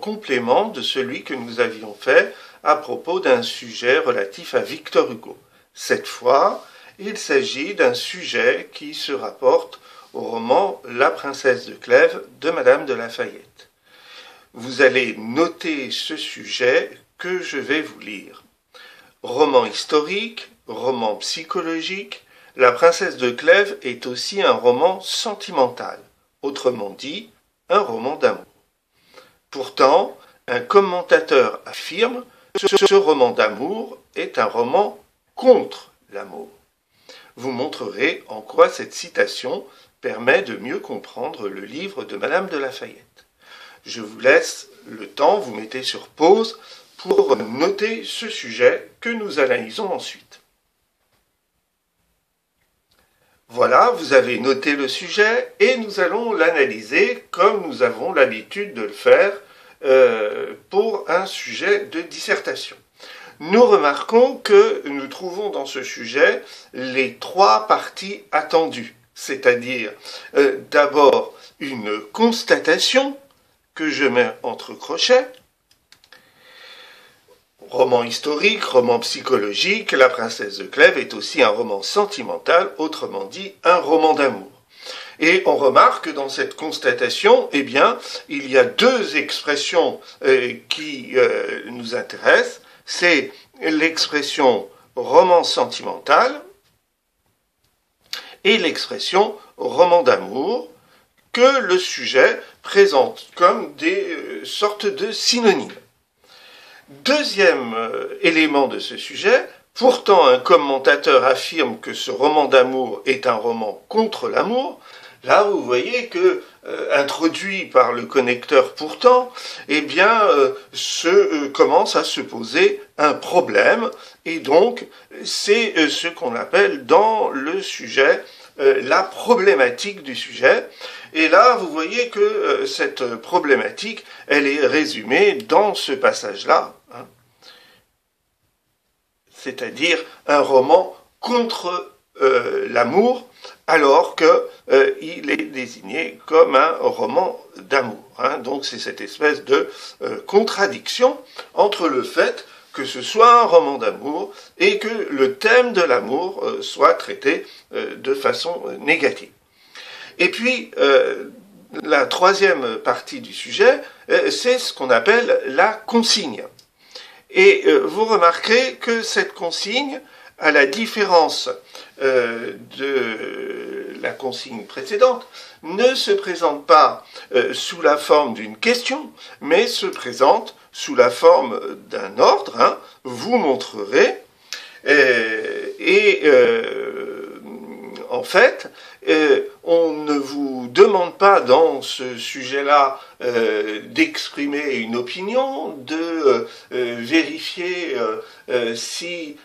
complément de celui que nous avions fait à propos d'un sujet relatif à Victor Hugo. Cette fois, il s'agit d'un sujet qui se rapporte au roman La princesse de Clèves de Madame de La Fayette. Vous allez noter ce sujet que je vais vous lire. Roman historique, roman psychologique, La princesse de Clèves est aussi un roman sentimental, autrement dit, un roman d'amour. Pourtant, un commentateur affirme que ce roman d'amour est un roman contre l'amour. Vous montrerez en quoi cette citation permet de mieux comprendre le livre de Madame de La Fayette. Je vous laisse le temps, vous mettez sur pause pour noter ce sujet que nous analysons ensuite. Voilà, vous avez noté le sujet et nous allons l'analyser comme nous avons l'habitude de le faire pour un sujet de dissertation. Nous remarquons que nous trouvons dans ce sujet les trois parties attendues, c'est-à-dire d'abord une constatation que je mets entre crochets, roman historique, roman psychologique, La princesse de Clèves est aussi un roman sentimental, autrement dit un roman d'amour. Et on remarque que dans cette constatation, eh bien, il y a deux expressions qui nous intéressent. C'est l'expression roman sentimental et l'expression roman d'amour que le sujet présente comme des sortes de synonymes. Deuxième élément de ce sujet, pourtant un commentateur affirme que ce roman d'amour est un roman contre l'amour. Là, vous voyez que, introduit par le connecteur pourtant, eh bien, commence à se poser un problème, et donc, c'est ce qu'on appelle dans le sujet la problématique du sujet. Et là, vous voyez que cette problématique, elle est résumée dans ce passage-là, hein, c'est-à-dire un roman contre l'amour, alors qu'il est désigné comme un roman d'amour. Hein. Donc c'est cette espèce de contradiction entre le fait que ce soit un roman d'amour et que le thème de l'amour soit traité de façon négative. Et puis, la troisième partie du sujet, c'est ce qu'on appelle la consigne. Et vous remarquerez que cette consigne, à la différence de la consigne précédente, ne se présente pas sous la forme d'une question, mais se présente sous la forme d'un ordre. Hein, vous montrerez. En fait, on ne vous demande pas dans ce sujet-là d'exprimer une opinion, de vérifier si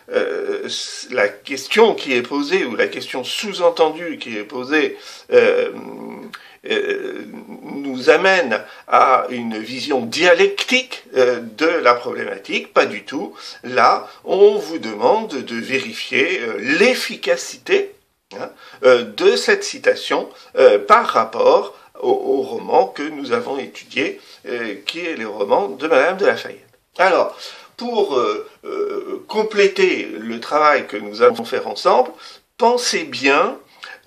la question qui est posée ou la question sous-entendue qui est posée nous amène à une vision dialectique de la problématique, pas du tout. Là, on vous demande de vérifier l'efficacité de cette citation par rapport au roman que nous avons étudié, qui est le roman de Madame de La Fayette. Alors, pour compléter le travail que nous allons faire ensemble, pensez bien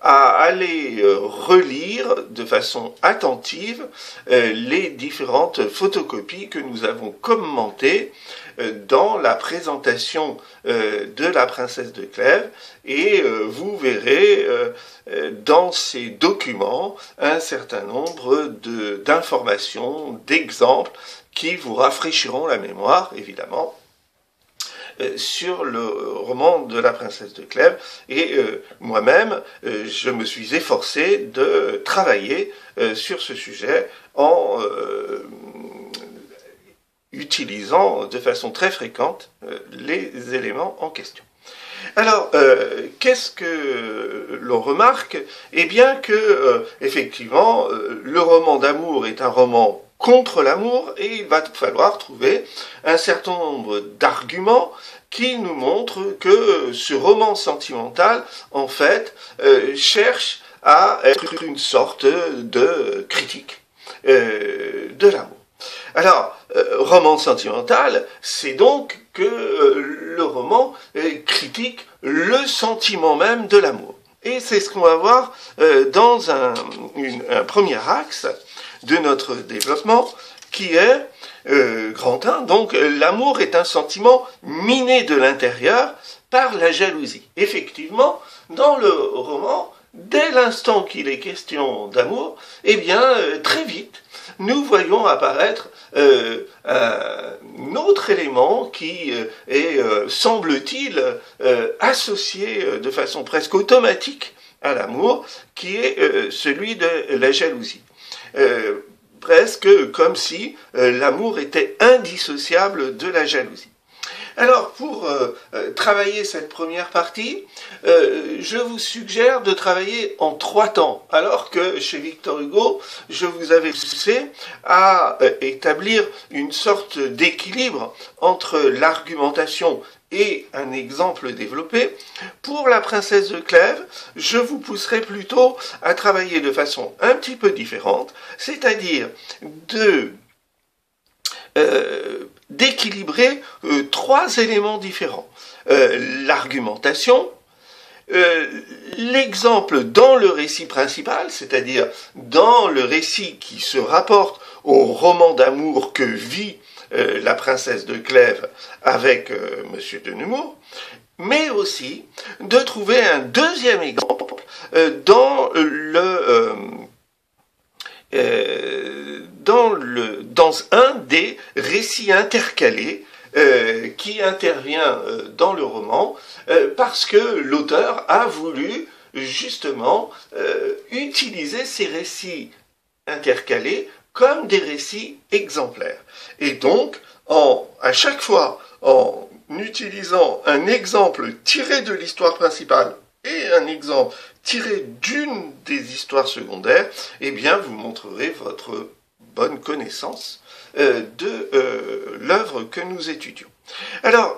à aller relire de façon attentive les différentes photocopies que nous avons commentées dans la présentation de La princesse de Clèves, et vous verrez dans ces documents un certain nombre d'informations, d'exemples qui vous rafraîchiront la mémoire, évidemment, sur le roman de La princesse de Clèves. Et moi-même, je me suis efforcé de travailler sur ce sujet en utilisant de façon très fréquente les éléments en question. Alors, qu'est-ce que l'on remarque? Eh bien que, effectivement, le roman d'amour est un roman contre l'amour, et il va falloir trouver un certain nombre d'arguments qui nous montrent que ce roman sentimental, en fait, cherche à être une sorte de critique de l'amour. Alors, roman sentimental, c'est donc que le roman critique le sentiment même de l'amour. Et c'est ce qu'on va voir dans un premier axe de notre développement, qui est grand 1. Donc, l'amour est un sentiment miné de l'intérieur par la jalousie. Effectivement, dans le roman, dès l'instant qu'il est question d'amour, eh bien, très vite, nous voyons apparaître un autre élément qui est, semble-t-il, associé de façon presque automatique à l'amour, qui est celui de la jalousie. Presque comme si l'amour était indissociable de la jalousie. Alors, pour travailler cette première partie, je vous suggère de travailler en 3 temps, alors que chez Victor Hugo, je vous avais poussé à établir une sorte d'équilibre entre l'argumentation et un exemple développé. Pour la princesse de Clèves, je vous pousserai plutôt à travailler de façon un petit peu différente, c'est-à-dire d'équilibrer 3 éléments différents. L'argumentation, l'exemple dans le récit principal, c'est-à-dire dans le récit qui se rapporte au roman d'amour que vit la princesse de Clèves avec Monsieur de Nemours, mais aussi de trouver un deuxième exemple dans un des récits intercalés qui intervient dans le roman, parce que l'auteur a voulu justement utiliser ces récits intercalés comme des récits exemplaires. Et donc, à chaque fois, en utilisant un exemple tiré de l'histoire principale et un exemple tiré d'une des histoires secondaires, eh bien, vous montrerez votre bonne connaissance de l'œuvre que nous étudions. Alors,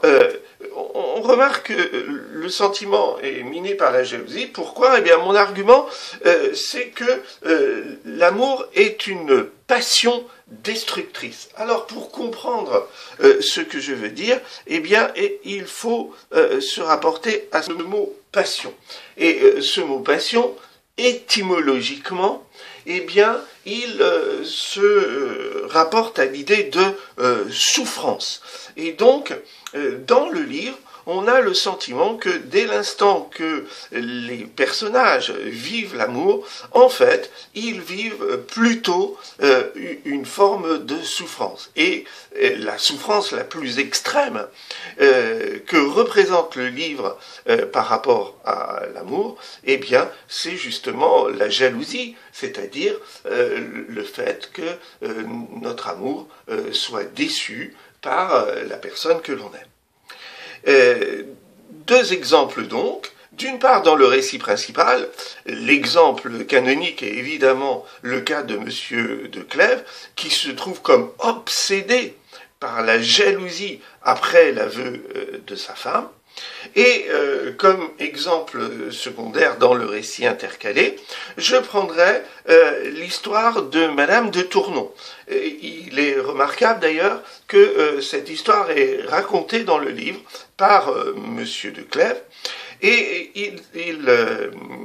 on remarque que le sentiment est miné par la jalousie. Pourquoi ? Eh bien, mon argument, c'est que l'amour est une passion destructrice. Alors, pour comprendre ce que je veux dire, eh bien, il faut se rapporter à ce mot passion. Et ce mot passion, étymologiquement, eh bien, il se rapporte à l'idée de souffrance. Et donc, dans le livre, on a le sentiment que dès l'instant que les personnages vivent l'amour, en fait, ils vivent plutôt une forme de souffrance. Et la souffrance la plus extrême que représente le livre par rapport à l'amour, eh bien, c'est justement la jalousie, c'est-à-dire le fait que notre amour soit déçu par la personne que l'on aime. 2 exemples donc. D'une part, dans le récit principal, l'exemple canonique est évidemment le cas de Monsieur de Clèves, qui se trouve comme obsédé par la jalousie après l'aveu de sa femme. Et comme exemple secondaire dans le récit intercalé, je prendrai l'histoire de Madame de Tournon. Il est remarquable d'ailleurs que cette histoire est racontée dans le livre par Monsieur de Clèves, et il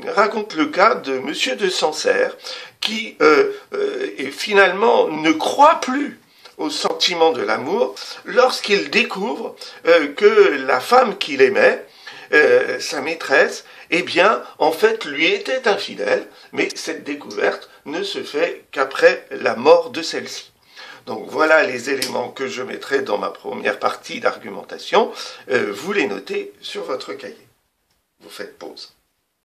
raconte le cas de Monsieur de Sancerre qui finalement ne croit plus au sentiment de l'amour lorsqu'il découvre que la femme qu'il aimait, sa maîtresse, eh bien, en fait, lui était infidèle, mais cette découverte ne se fait qu'après la mort de celle-ci. Donc voilà les éléments que je mettrai dans ma première partie d'argumentation. Vous les notez sur votre cahier. Vous faites pause.